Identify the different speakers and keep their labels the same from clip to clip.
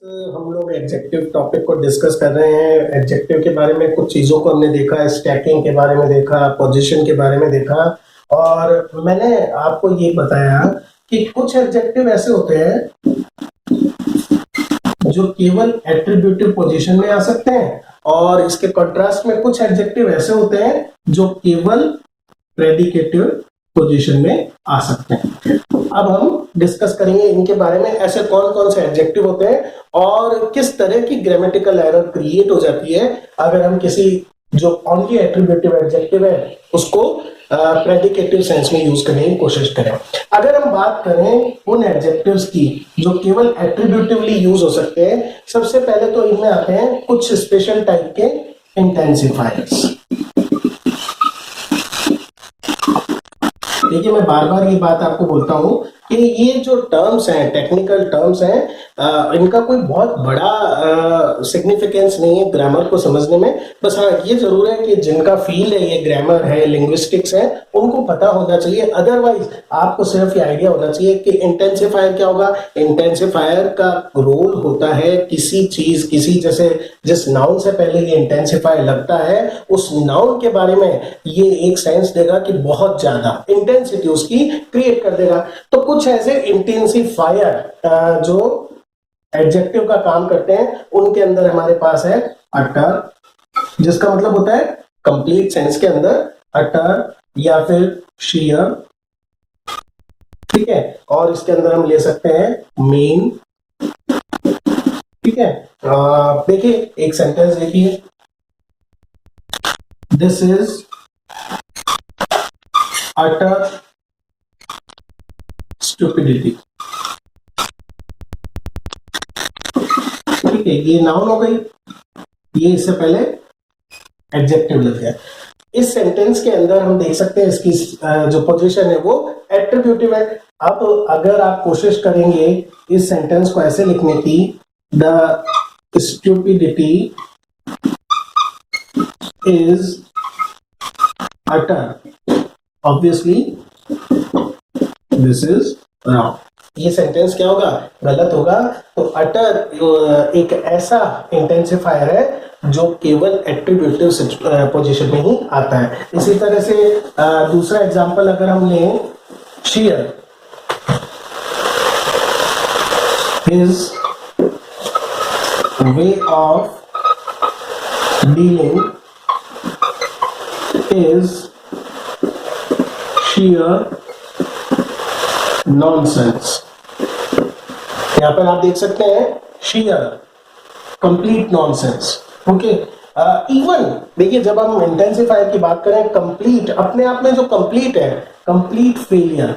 Speaker 1: हम लोग adjective topic को डिस्कस कर रहे हैं। एडजेक्टिव के बारे में कुछ चीज़ों को हमने देखा, स्टैकिंग के बारे में देखा, पोजीशन के बारे में देखा, और मैंने आपको ये बताया कि कुछ एडजेक्टिव ऐसे होते हैं जो केवल एट्रीब्यूटिव पोजीशन में आ सकते हैं, और इसके कंट्रास्ट में कुछ एडजेक्टिव ऐसे होते हैं जो केवल प्रेडिकेटिव पोजीशन में आ सकते हैं। अब हम डिस्कस करेंगे इनके बारे में, ऐसे कौन कौन से एडजेक्टिव होते हैं और किस तरह की ग्रामेटिकल एरर क्रिएट हो जाती है अगर हम किसी जो ओनली एट्रीब्यूटिव एडजेक्टिव है उसको प्रेडिकेटिव सेंस में यूज करने की कोशिश करें। अगर हम बात करें उन एडजेक्टिव्स की जो केवल एट्रीब्यूटिवली यूज हो सकते हैं, सबसे पहले तो इनमें आते हैं कुछ स्पेशल टाइप के इंटेंसिफायर्स। देखिए, मैं बार बार ये बात आपको बोलता हूं कि ये जो टर्म्स हैं, टेक्निकल टर्म्स हैं, इनका कोई बहुत बड़ा सिग्निफिकेंस नहीं है ग्रामर को समझने में। बस हाँ, ये जरूर है कि जिनका फील्ड है, ये ग्रामर है, लिंग्विस्टिक्स है, उनको पता होना चाहिए। अदरवाइज आपको सिर्फ ये आइडिया होना चाहिए कि इंटेंसिफायर क्या होगा। इंटेंसिफायर का रोल होता है किसी चीज, किसी जैसे जिस नाउन से पहले ये इंटेंसिफायर लगता है उस नाउन के बारे में ये एक सेंस देगा कि बहुत ज्यादा इंटेंसिटी उसकी क्रिएट कर देगा। तो कुछ ऐसे इंटेंसिफायर जो एडजेक्टिव का काम करते हैं, उनके अंदर हमारे पास है अटर, जिसका मतलब होता है कंप्लीट सेंस के अंदर अटर या फिर शेयर, ठीक है। और इसके अंदर हम ले सकते हैं मेन, ठीक है। देखिए एक सेंटेंस देखिए, दिस इज अटर स्टुपिडिटी, ठीक है। ये नाउन हो गई, ये इससे पहले एडजेक्टिव लग गया। इस सेंटेंस के अंदर हम देख सकते हैं इसकी जो पोजीशन है वो एट्रीब्यूटिव है। अब अगर आप कोशिश करेंगे इस सेंटेंस को ऐसे लिखने की, the stupidity is utter, obviously this is wrong. ये सेंटेंस क्या होगा? गलत होगा। तो अटर एक ऐसा इंटेंसिफायर है जो केवल एट्रीब्यूटिव पोजीशन में ही आता है। इसी तरह से दूसरा एग्जांपल अगर हम लें, share, his way of dealing is share nonsense. यहां पर आप देख सकते हैं share, complete nonsense, okay. Even देखिए, जब हम इंटेंसिफायर की बात करें, कंप्लीट अपने आप में जो कंप्लीट है, कंप्लीट फेलियर,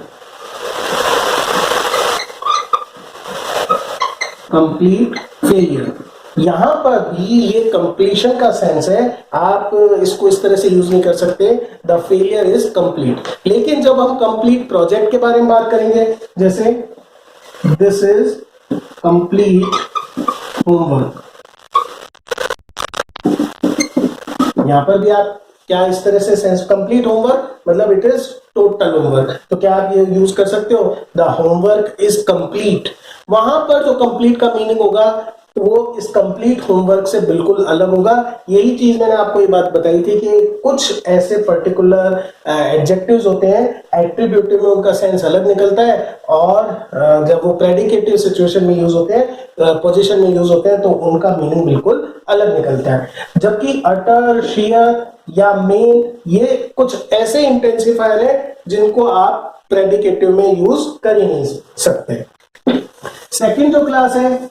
Speaker 1: कंप्लीट फेलियर, यहां पर भी ये कंप्लीशन का सेंस है। आप इसको इस तरह से यूज नहीं कर सकते, द फेलियर इज कंप्लीट। लेकिन जब हम कंप्लीट प्रोजेक्ट के बारे में बात करेंगे, जैसे दिस इज कंप्लीट होमवर्क, यहां पर भी आप क्या इस तरह से सेंस, कंप्लीट होमवर्क मतलब इट इज टोटल होमवर्क, तो क्या आप ये यूज कर सकते हो, द होमवर्क इज कंप्लीट। वहां पर जो कंप्लीट का मीनिंग होगा वो इस कंप्लीट होमवर्क से बिल्कुल अलग होगा। यही चीज मैंने आपको ये बात बताई थी कि कुछ ऐसे पर्टिकुलर एडजेक्टिव्स होते हैं, एट्रीब्यूटिव में उनका सेंस अलग निकलता है, और जब वो प्रेडिकेटिव सिचुएशन में यूज होते हैं, पोजीशन में यूज होते हैं, तो उनका मीनिंग बिल्कुल अलग निकलता है। जबकि अटर, शेयर या मेन, ये कुछ ऐसे इंटेंसिफायर है जिनको आप प्रेडिकेटिव में यूज कर ही नहीं सकते। सेकंड जो क्लास है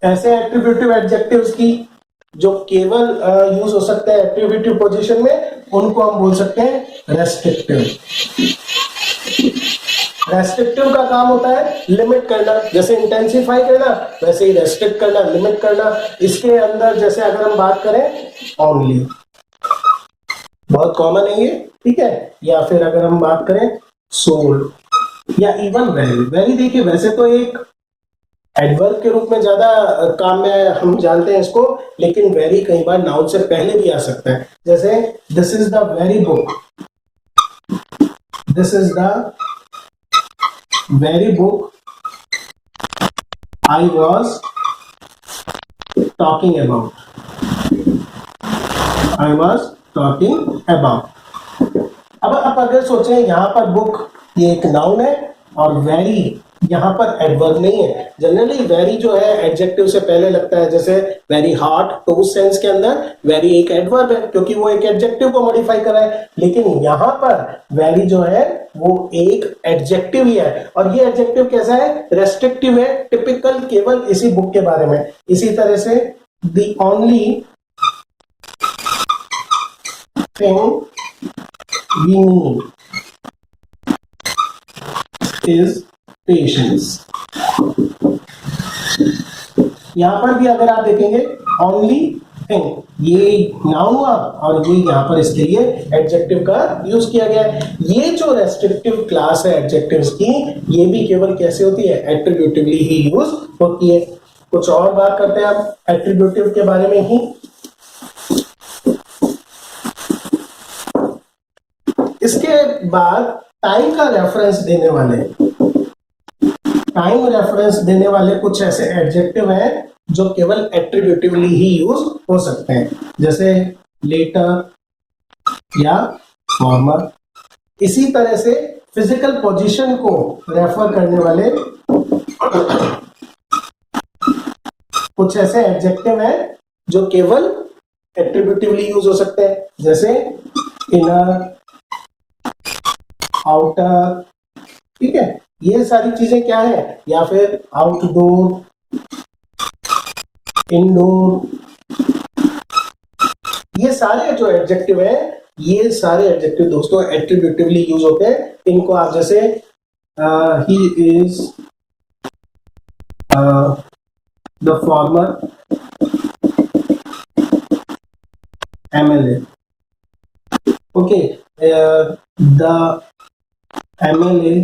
Speaker 1: ऐसे एट्रीब्यूटिव एडजेक्टिव्स की जो केवल यूज हो सकते हैं एट्रीब्यूटिव पोजीशन में, उनको हम बोल सकते हैं रेस्ट्रिक्टिव। रेस्ट्रिक्टिव का काम होता है लिमिट करना, जैसे इंटेंसिफाई करना वैसे ही रेस्ट्रिक्ट करना, लिमिट करना। इसके अंदर जैसे अगर हम बात करें ओनली, बहुत कॉमन है ये, ठीक है। या फिर अगर हम बात करें सोल, या इवन वेरी। वेरी देखिए, वैसे तो एक एडवर्ब के रूप में ज्यादा काम में हम जानते हैं इसको, लेकिन वेरी कई बार नाउन से पहले भी आ सकता है। जैसे this is the very book, this is the very book I was talking about, I was talking about. अब आप अगर सोचें यहाँ पर बुक ये एक नाउन है और वेरी यहाँ पर एडवर्ब नहीं है। जनरली वेरी जो है एडजेक्टिव से पहले लगता है, जैसे वेरी हॉट तो उस सेंस के अंदर वेरी एक एडवर्ब है क्योंकि वो एक एडजेक्टिव को मॉडिफाई कर रहा है, लेकिन यहाँ पर वेरी जो है वो एक एडजेक्टिव ही है और ये एडजेक्टिव कैसा है, रेस्ट्रिक्टिव है, टिपिकल केवल इसी बुक के बारे में। इसी तरह से the only thing we need is patience। यहां पर भी अगर आप देखेंगे only thing, ये नाउन हुआ और ये यहां पर इसके लिए एडजेक्टिव का यूज किया गया है। ये जो रेस्ट्रिक्टिव क्लास है एडजेक्टिव्स की, ये भी केवल कैसे होती है, एट्रीब्यूटिवली ही यूज होती है। कुछ और बात करते हैं आप एट्रीब्यूटिव के बारे में ही। इसके बाद टाइम का रेफरेंस देने वाले कुछ ऐसे एडजेक्टिव हैं जो केवल एट्रीब्यूटिवली ही यूज हो सकते हैं, जैसे लेटर या फॉर्मर। इसी तरह से फिजिकल पोजीशन को रेफर करने वाले कुछ ऐसे एडजेक्टिव हैं जो केवल एट्रीब्यूटिवली यूज हो सकते हैं, जैसे इनर, आउटर, ठीक है, ये सारी चीजें क्या है, या फिर आउटडोर, इनडोर, ये सारे जो एडजेक्टिव है, ये सारे एडजेक्टिव दोस्तों एट्रीब्यूटिवली यूज होते हैं। इनको आप जैसे he is the former MLA, okay, the MLA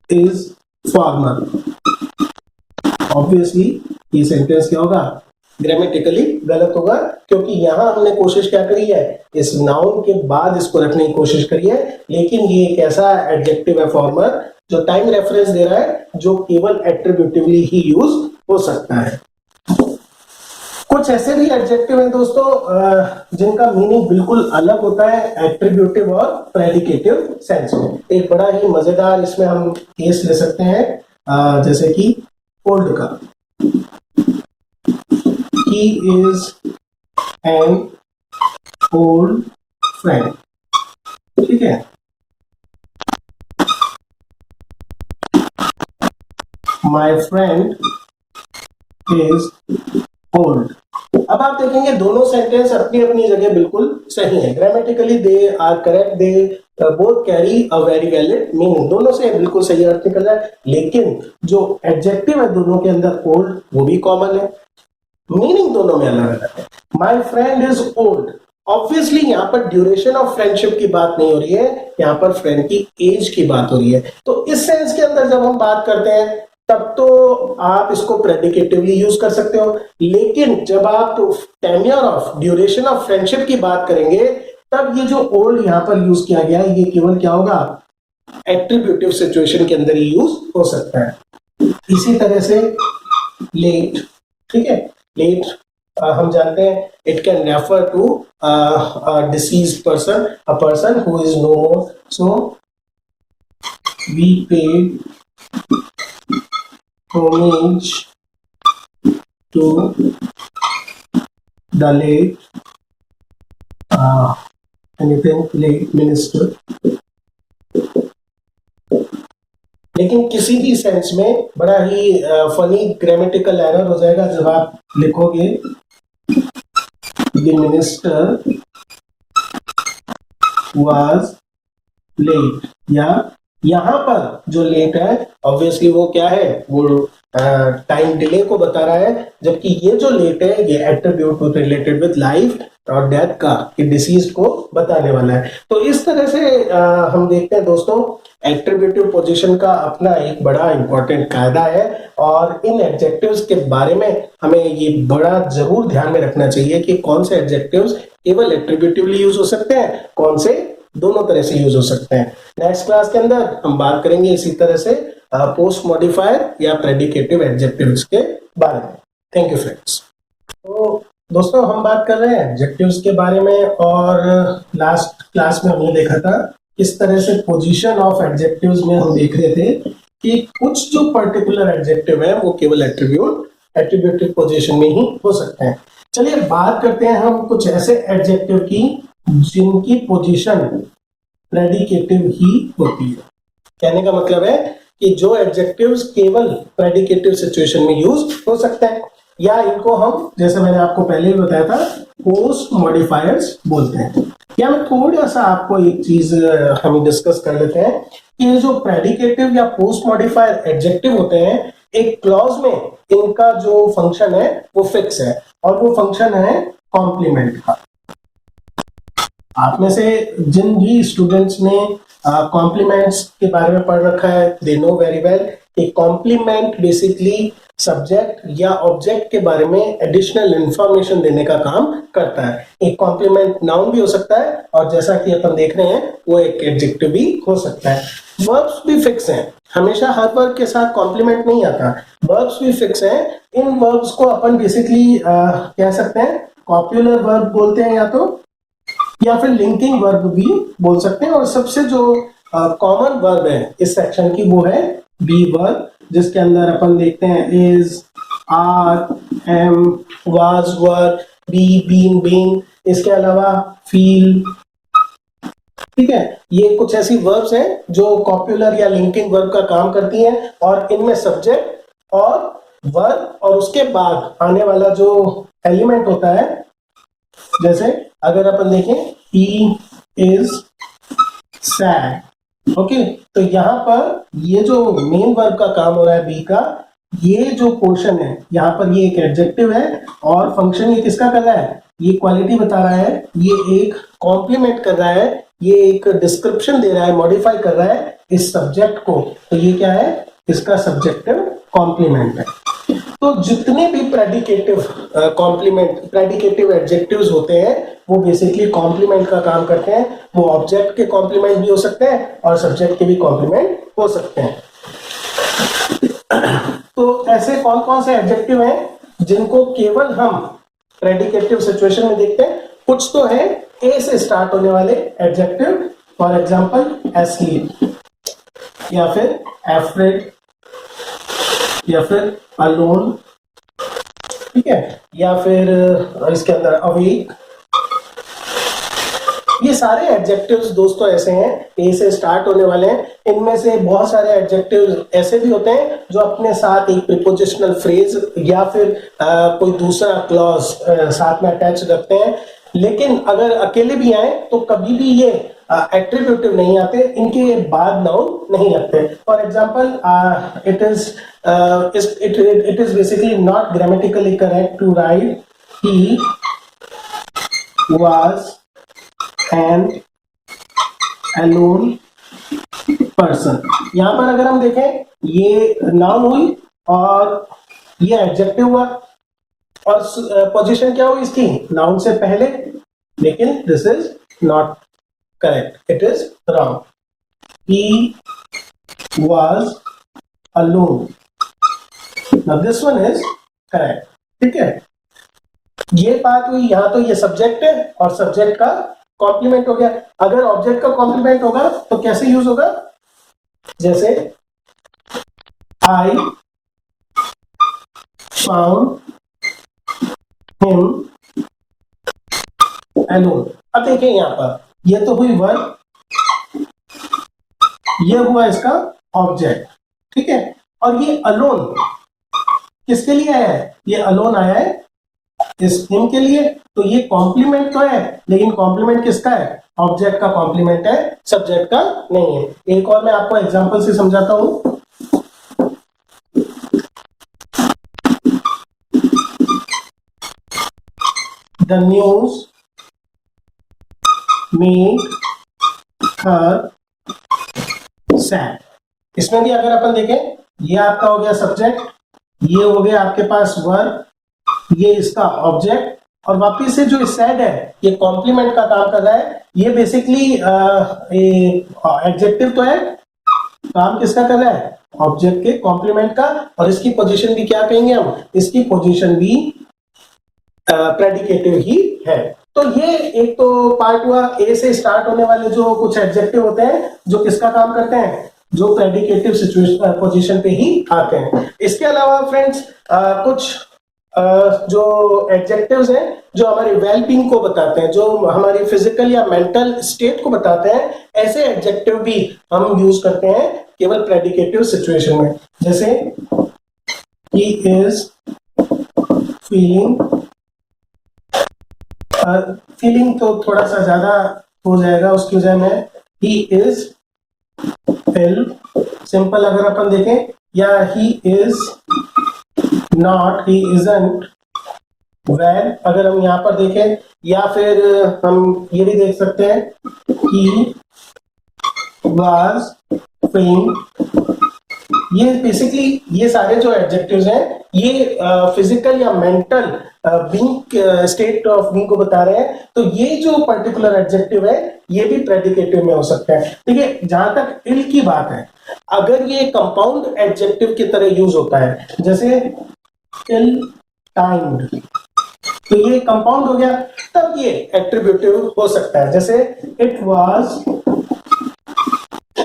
Speaker 1: is farmer। Obviously ये सेंटेंस क्या होगा, ग्रामेटिकली गलत होगा, क्योंकि यहां हमने कोशिश क्या करी है, इस नाउन के बाद इसको रखने की कोशिश करी है, लेकिन ये एक ऐसा एडजेक्टिव है फॉर्मर जो टाइम रेफरेंस दे रहा है, जो केवल एट्रीब्यूटिवली ही यूज हो सकता है। कुछ ऐसे भी एडजेक्टिव हैं दोस्तों जिनका मीनिंग बिल्कुल अलग होता है एट्रीब्यूटिव और प्रेडिकेटिव सेंस में। एक बड़ा ही मजेदार इसमें हम केस ले सकते हैं, जैसे कि ओल्ड का, he is an old friend, ठीक है, my friend is old। अब आप देखेंगे दोनों सेंटेंस अपनी अपनी जगह बिल्कुल सही है, grammatically they are correct, they both carry a very valid meaning, दोनों से बिल्कुल सही अर्थ निकल रहा है, लेकिन जो एडजेक्टिव है दोनों के अंदर ओल्ड वो भी कॉमन है, मीनिंग दोनों में अलग अलग है। My friend is old, obviously यहाँ पर ड्यूरेशन ऑफ फ्रेंडशिप की बात नहीं हो रही है, यहाँ पर फ्रेंड की एज की बात हो रही है। तो इस सेंस के अंदर जब हम बात करते हैं तब तो आप इसको प्रेडिकेटिवली यूज कर सकते हो, लेकिन जब आप tenure of duration of friendship की बात करेंगे तब ये जो ओल्ड यहाँ पर यूज किया गया है ये केवल क्या होगा, एट्रीब्यूटिव सिचुएशन के अंदर ही यूज हो सकता है। इसी तरह से लेट, ठीक है, लेट हम जानते हैं it can refer to deceased person, a person who is no more, so we paid homage to the late late minister। लेकिन किसी भी सेंस में बड़ा ही फनी ग्रामेटिकल एरर हो जाएगा जब आप लिखोगे द मिनिस्टर वाज लेट, या यहां पर जो लेट है ऑब्वियसली वो क्या है, वो टाइम डिले को बता रहा है, जबकि ये जो लेट है ये एट्रीब्यूट रिलेटेड विद लाइफ और डेथ का, कि डिसीज को बताने वाला है। तो इस तरह से हम देखते हैं दोस्तों एट्रीब्यूटिव पोजीशन का अपना एक बड़ा इंपॉर्टेंट कायदा है, और इन एडजेक्टिव्स के बारे में हमें ये बड़ा जरूर ध्यान में रखना चाहिए कि कौन से एडजेक्टिव्स केवल एट्रीब्यूटिवली यूज हो सकते हैं, कौन से दोनों तरह से यूज हो सकते हैं। नेक्स्ट क्लास के अंदर हम बात करेंगे इसी तरह से पोस्ट मॉडिफायर या प्रेडिकेटिव एडजेक्टिव्स के बारे में। Thank you friends. तो दोस्तों हम बात कर रहे हैं एडजेक्टिव्स के बारे में, और लास्ट क्लास में हमने देखा था किस तरह से पोजीशन ऑफ एडजेक्टिव्स में हम देख रहे थे कि कुछ जो पर्टिकुलर एडजेक्टिव है वो केवल एट्रीब्यूटिव पोजीशन में ही हो सकते हैं। चलिए बात करते हैं हम कुछ ऐसे एडजेक्टिव की जिनकी पोजीशन प्रेडिकेटिव ही होती है। कहने का मतलब है कि जो एडजेक्टिव्स केवल प्रेडिकेटिव सिचुएशन में यूज हो सकते हैं, या इनको हम, जैसे मैंने आपको पहले ही बताया था, पोस्ट मॉडिफायर्स बोलते हैं। या मैं थोड़ा सा आपको एक चीज हम डिस्कस कर लेते हैं कि जो प्रेडिकेटिव या पोस्ट मॉडिफायर एडजेक्टिव होते हैं, एक क्लॉज में इनका जो फंक्शन है वो फिक्स है, और वो फंक्शन है कॉम्प्लीमेंट का। आप में से जिन भी स्टूडेंट्स ने कॉम्प्लीमेंट्स के बारे में पढ़ रखा है, दे नो वेरी वेल कि कॉम्प्लीमेंट बेसिकली सब्जेक्ट या ऑब्जेक्ट के बारे में एडिशनल इंफॉर्मेशन देने का काम करता है। एक कॉम्प्लीमेंट नाउन भी हो सकता है, और जैसा कि अपन देख रहे हैं वो एक एडजेक्टिव भी हो सकता है। वर्ब्स भी फिक्स हैं, हमेशा हर वर्ब के साथ कॉम्प्लीमेंट नहीं आता। वर्ब्स भी फिक्स हैं। इन वर्ब्स को अपन बेसिकली कह सकते हैं कॉप्युलर वर्ब बोलते हैं, या फिर लिंकिंग वर्ब भी बोल सकते हैं। और सबसे जो कॉमन वर्ब है इस सेक्शन की वो है बी वर्ब, जिसके अंदर अपन देखते हैं is, are, am, was, were, be, been, being, इसके अलावा फील। ठीक है, ये कुछ ऐसी वर्ब्स हैं जो कॉप्युलर या लिंकिंग वर्ब का काम करती हैं, और इनमें सब्जेक्ट और वर्ब और उसके बाद आने वाला जो एलिमेंट होता है, जैसे अगर अपन देखें ही इज सैड, ओके, तो यहाँ पर ये जो मेन वर्ब का काम हो रहा है बी का, ये जो पोर्शन है यहाँ पर ये एक एडजेक्टिव है, और फंक्शन ये किसका कर रहा है, ये क्वालिटी बता रहा है, ये एक कॉम्प्लीमेंट कर रहा है, ये एक डिस्क्रिप्शन दे रहा है, मॉडिफाई कर रहा है इस सब्जेक्ट को। तो ये क्या है, इसका सब्जेक्टिव कॉम्प्लीमेंट है। तो जितने भी प्रेडिकेटिव प्रेडिकेटिव एडजेक्टिव्स होते हैं वो बेसिकली कॉम्प्लीमेंट का काम करते हैं। वो ऑब्जेक्ट के कॉम्प्लीमेंट भी हो सकते हैं और सब्जेक्ट के भी कॉम्प्लीमेंट हो सकते हैं। तो ऐसे कौन कौन से एडजेक्टिव हैं जिनको केवल हम प्रेडिकेटिव सिचुएशन में देखते हैं? कुछ तो है ए से स्टार्ट होने वाले एडजेक्टिव, फॉर एग्जांपल एस्लीप, या फिर एफ्रेड, या फिर अलोन, ठीक है, या फिर इसके अंदर अवेक। ये सारे एडजेक्टिव्स दोस्तों ऐसे हैं, ए से स्टार्ट होने वाले हैं। इनमें से बहुत सारे एडजेक्टिव्स ऐसे भी होते हैं जो अपने साथ एक प्रीपोजिशनल फ्रेज या फिर कोई दूसरा क्लॉज साथ में अटैच रखते हैं, लेकिन अगर अकेले भी आए तो कभी भी ये एट्रीब्यूटिव नहीं आते, इनके बाद नाउन नहीं लगते। For example it is basically not grammatically correct to write he was an alone person। यहां पर अगर हम देखें ये नाउन हुई और ये एडजेक्टिव हुआ, और पोजीशन क्या हुई इसकी, नाउन से पहले, लेकिन this is not correct, it is wrong. He was alone, now this one is correct। ठीक है, ये बात हुई। यहां तो ये सब्जेक्ट है और सब्जेक्ट का कॉम्प्लीमेंट हो गया। अगर ऑब्जेक्ट का कॉम्प्लीमेंट होगा तो कैसे यूज होगा, जैसे आई फाउंड हिम alone। अब देखिए यहां पर ये तो हुई वर्ब, ये हुआ इसका ऑब्जेक्ट, ठीक है, और ये अलोन किसके लिए आया है, ये अलोन आया है इस हिम के लिए। तो ये कॉम्प्लीमेंट तो है, लेकिन कॉम्प्लीमेंट किसका है, ऑब्जेक्ट का कॉम्प्लीमेंट है, सब्जेक्ट का नहीं है। एक और मैं आपको एग्जांपल से समझाता हूं। The news made her sad. इसमें भी अगर अपन देखें, ये आपका हो गया सब्जेक्ट, ये हो गया आपके पास वर्ब, ये इसका ऑब्जेक्ट, और वापिस से जो सैड है ये कॉम्प्लीमेंट का काम कर रहा है। ये बेसिकली एडजेक्टिव तो है, काम किसका कर रहा है, ऑब्जेक्ट के कॉम्प्लीमेंट का, और इसकी पोजीशन भी क्या कहेंगे हम, इसकी पोजीशन भी प्रेडिकेटिव ही है। तो ये एक तो पार्ट हुआ, ए से स्टार्ट होने वाले जो कुछ एडजेक्टिव होते हैं जो किसका काम करते हैं, जो प्रेडिकेटिव सिचुएशन पोजीशन पे ही आते हैं। इसके अलावा फ्रेंड्स कुछ जो एडजेक्टिव्स हैं जो हमारी वेलबींग को बताते हैं, जो हमारी फिजिकल या मेंटल स्टेट को बताते हैं, ऐसे एडजेक्टिव भी हम यूज करते हैं केवल प्रेडिकेटिव सिचुएशन में। जैसे ही इज फीलिंग, फीलिंग तो थोड़ा सा ज्यादा हो जाएगा, उसकी वजह में ही इज इल, सिंपल अगर अपन देखें, या he is not, he isn't well अगर हम यहां पर देखें, या फिर हम ये भी देख सकते हैं ही वाज फेइंग। ये बेसिकली ये सारे जो एडजेक्टिव्स हैं ये फिजिकल या mental being state of being को बता रहे हैं। तो ये जो पर्टिकुलर एडजेक्टिव है ये भी प्रेडिकेटिव में हो सकता है। देखिए जहां तक इल की बात है, अगर ये कंपाउंड एडजेक्टिव की तरह यूज होता है, जैसे इल टाइम्ड, तो ये कंपाउंड हो गया, तब ये एट्रीब्यूटिव हो सकता है। जैसे it was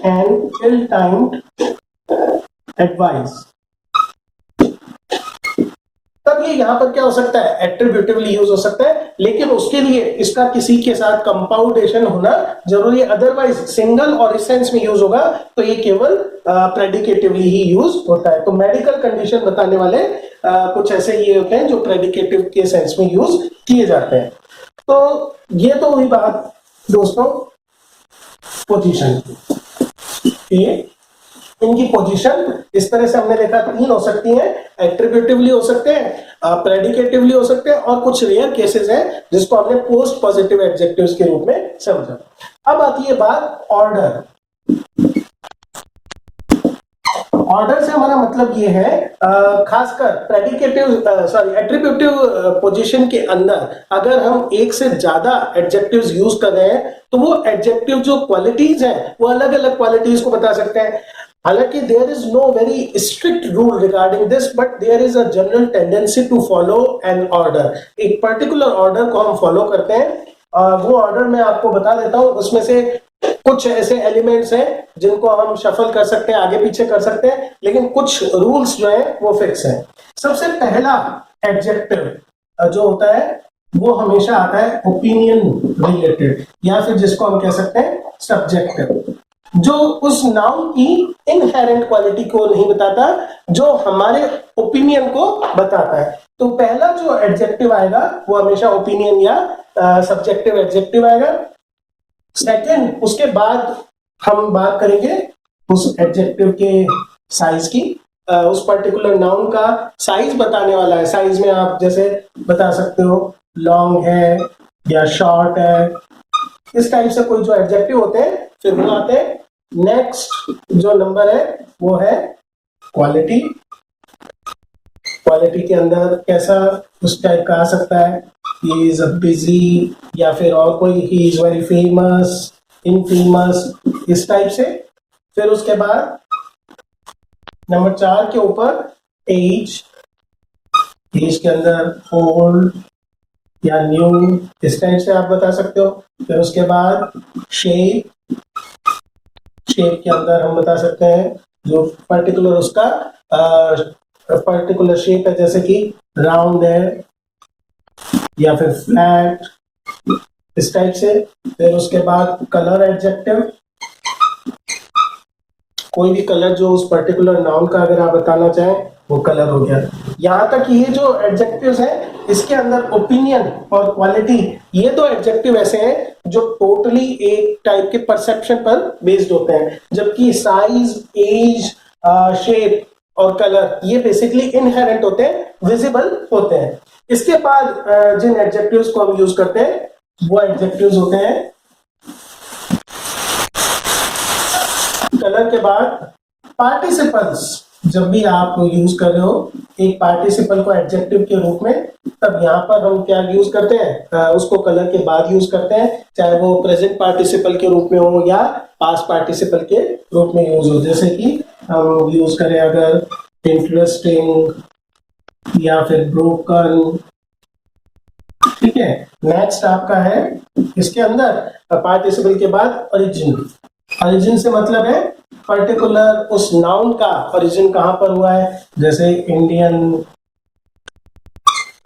Speaker 1: an ill timed advice, तब ये यहां पर क्या हो सकता है, एट्रीब्यूटिवली यूज हो सकता है, लेकिन उसके लिए इसका किसी के साथ कंपाउंडेशन होना जरूरी है, अदरवाइज सिंगल और इस सेंस में यूज होगा तो ये केवल प्रेडिकेटिवली ही यूज होता है। तो मेडिकल कंडीशन बताने वाले कुछ ऐसे ये होते हैं जो प्रेडिकेटिव के सेंस में यूज किए जाते हैं। तो ये तो हुई बात दोस्तों पोजीशन की। इनकी पोजीशन इस तरह से हमने देखा 3 हो सकती हैं, एट्रीब्यूटिवली हो सकते हैं, प्रेडिकेटिवली हो सकते हैं, और कुछ रेयर केसेस हैं जिसको हमने पोस्ट पॉजिटिव एडजेक्टिव्स के रूप में समझा। अब आती है बात ऑर्डर। ऑर्डर से हमारा मतलब ये है खासकर प्रेडिकेटिव एट्रीब्यूटिव पोजीशन के अंदर अगर हम एक से ज्यादा एडजेक्टिव्स यूज कर रहे हैं तो वो एडजेक्टिव जो क्वालिटीज हैं वो अलग अलग क्वालिटीज को बता सकते हैं। हालांकि there is no very strict rule regarding this, but there is a general tendency to follow an order. एक पर्टिकुलर ऑर्डर को हम फॉलो करते हैं। वो ऑर्डर मैं आपको बता देता हूं, उसमें से कुछ ऐसे एलिमेंट्स हैं जिनको हम शफल कर सकते हैं, आगे पीछे कर सकते हैं, लेकिन कुछ रूल्स जो है वो फिक्स है। सबसे पहला एडजेक्टिव जो होता है वो हमेशा आता है ओपिनियन रिलेटेड, या फिर जिसको हम कह सकते हैं सब्जेक्टिव, जो उस नाउन की इनहेरेंट क्वालिटी को नहीं बताता, जो हमारे ओपिनियन को बताता है। तो पहला जो एडजेक्टिव आएगा वो हमेशा ओपिनियन या सब्जेक्टिव एडजेक्टिव आएगा। सेकंड, उसके बाद हम बात करेंगे उस एडजेक्टिव के साइज की। उस पर्टिकुलर नाउन का साइज बताने वाला है। साइज में आप जैसे बता सकते हो लॉन्ग है या शॉर्ट है, इस टाइप से कोई जो एडजेक्टिव होते हैं फिर वो आते हैं। नेक्स्ट जो नंबर है वो है क्वालिटी। क्वालिटी के अंदर कैसा उस टाइप का आ सकता है, ही इज बिजी, या फिर और कोई he is very famous, infamous, इस टाइप से। फिर उसके बाद नंबर 4 के ऊपर एज, एज के अंदर ओल्ड या न्यू, इस टाइप से आप बता सकते हो। फिर उसके बाद शेप, शेप के अंदर हम बता सकते हैं जो पर्टिकुलर उसका पर्टिकुलर शेप है, जैसे कि राउंड है या फिर फ्लैट, इस टाइप से। फिर उसके बाद कलर एडजेक्टिव, कोई भी कलर जो उस पर्टिकुलर नाउन का अगर आप बताना चाहें वो कलर हो गया। यहां तक ये जो एडजेक्टिव्स हैं इसके अंदर ओपिनियन और क्वालिटी, ये दो एडजेक्टिव ऐसे हैं जो टोटली एक टाइप के परसेप्शन पर बेस्ड होते हैं, जबकि साइज, एज, शेप और कलर ये बेसिकली इनहेरेंट होते हैं, विजिबल होते हैं। इसके बाद जिन एडजेक्टिव्स को हम यूज करते हैं वो एडजेक्टिव्स होते हैं कलर के बाद पार्टिसिपल्स। जब भी आप यूज कर रहे हो एक पार्टिसिपल को एडजेक्टिव के रूप में, तब यहाँ पर हम क्या यूज करते हैं, उसको कलर के बाद यूज करते हैं, चाहे वो प्रेजेंट पार्टिसिपल के रूप में हो या पास्ट पार्टिसिपल के रूप में यूज हो। जैसे कि हम यूज करें अगर इंटरेस्टिंग या फिर ब्रोकन, ठीक है। नेक्स्ट आपका है इसके अंदर पार्टिसिपल के बाद ओरिजिन। ओरिजिन से मतलब है पर्टिकुलर उस नाउन का ओरिजिन कहां पर हुआ है, जैसे इंडियन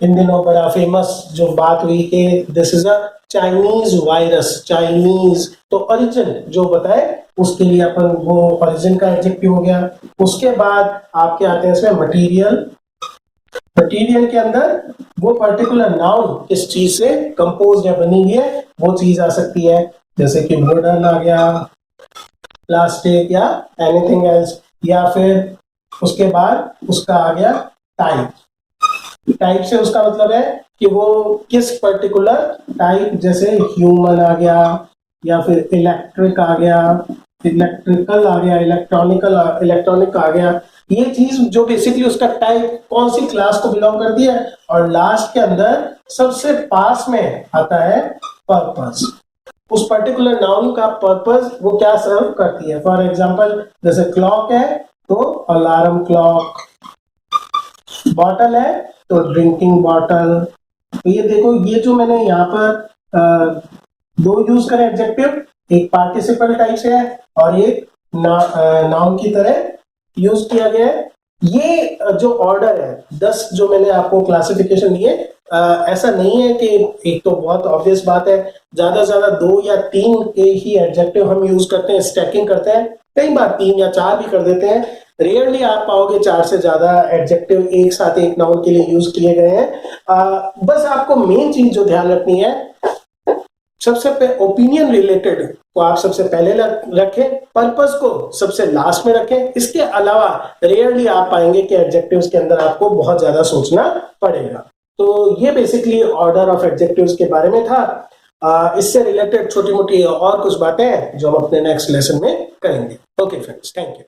Speaker 1: इन दिनों बड़ा फेमस जो बात हुई कि this is a Chinese virus, Chinese, तो ओरिजिन जो बताए उसके लिए अपन वो ओरिजिन का एडजेक्टिव हो गया। उसके बाद आपके आते हैं इसमें मटेरियल। मटेरियल के अंदर वो पर्टिकुलर नाउन किस चीज से कंपोज या बनी हुई है वो चीज आ सकती है, जैसे कि वुडन आ गया, प्लास्टिक या एनीथिंग एल्स, या फिर उसके बाद उसका आ गया टाइप। टाइप से उसका मतलब है कि वो किस पर्टिकुलर टाइप, जैसे ह्यूमन आ गया या फिर इलेक्ट्रिक आ गया, इलेक्ट्रिकल आ गया, इलेक्ट्रॉनिक आ गया, ये चीज जो बेसिकली उसका टाइप कौन सी क्लास को बिलोंग करती है। और लास्ट के अंदर सबसे पास में आता है पर्पस, उस पर्टिकुलर नाउन का पर्पस वो क्या सर्व करती है। फॉर एग्जांपल जैसे क्लॉक है तो अलार्म क्लॉक, बॉटल है तो ड्रिंकिंग बॉटल। तो ये देखो, ये जो मैंने यहाँ पर दो यूज करे एडजेक्टिव, एक पार्टिसिपल टाइप से है और एक नाउन की तरह यूज किया गया है। ये जो ऑर्डर है 10 जो मैंने आपको क्लासिफिकेशन दिए, ऐसा नहीं है कि एक तो बहुत ऑब्वियस बात है ज्यादा से ज्यादा 2 या 3 के ही एडजेक्टिव हम यूज करते हैं, स्टैकिंग करते हैं, कई बार 3 या 4 भी कर देते हैं। रेयरली आप पाओगे 4 से ज्यादा एडजेक्टिव एक साथ एक नाउन के लिए यूज किए गए हैं। बस आपको मेन चीज जो ध्यान रखनी है, सबसे ओपिनियन रिलेटेड को आप सबसे पहले रखें, पर्पस को सबसे लास्ट में रखें। इसके अलावा रेयरली आप पाएंगे कि एडजेक्टिव्स के अंदर आपको बहुत ज्यादा सोचना पड़ेगा। तो ये बेसिकली ऑर्डर ऑफ एडजेक्टिव्स के बारे में था। इससे रिलेटेड छोटी मोटी और कुछ बातें हैं जो हम अपने नेक्स्ट लेसन में करेंगे। Okay friends, thank you.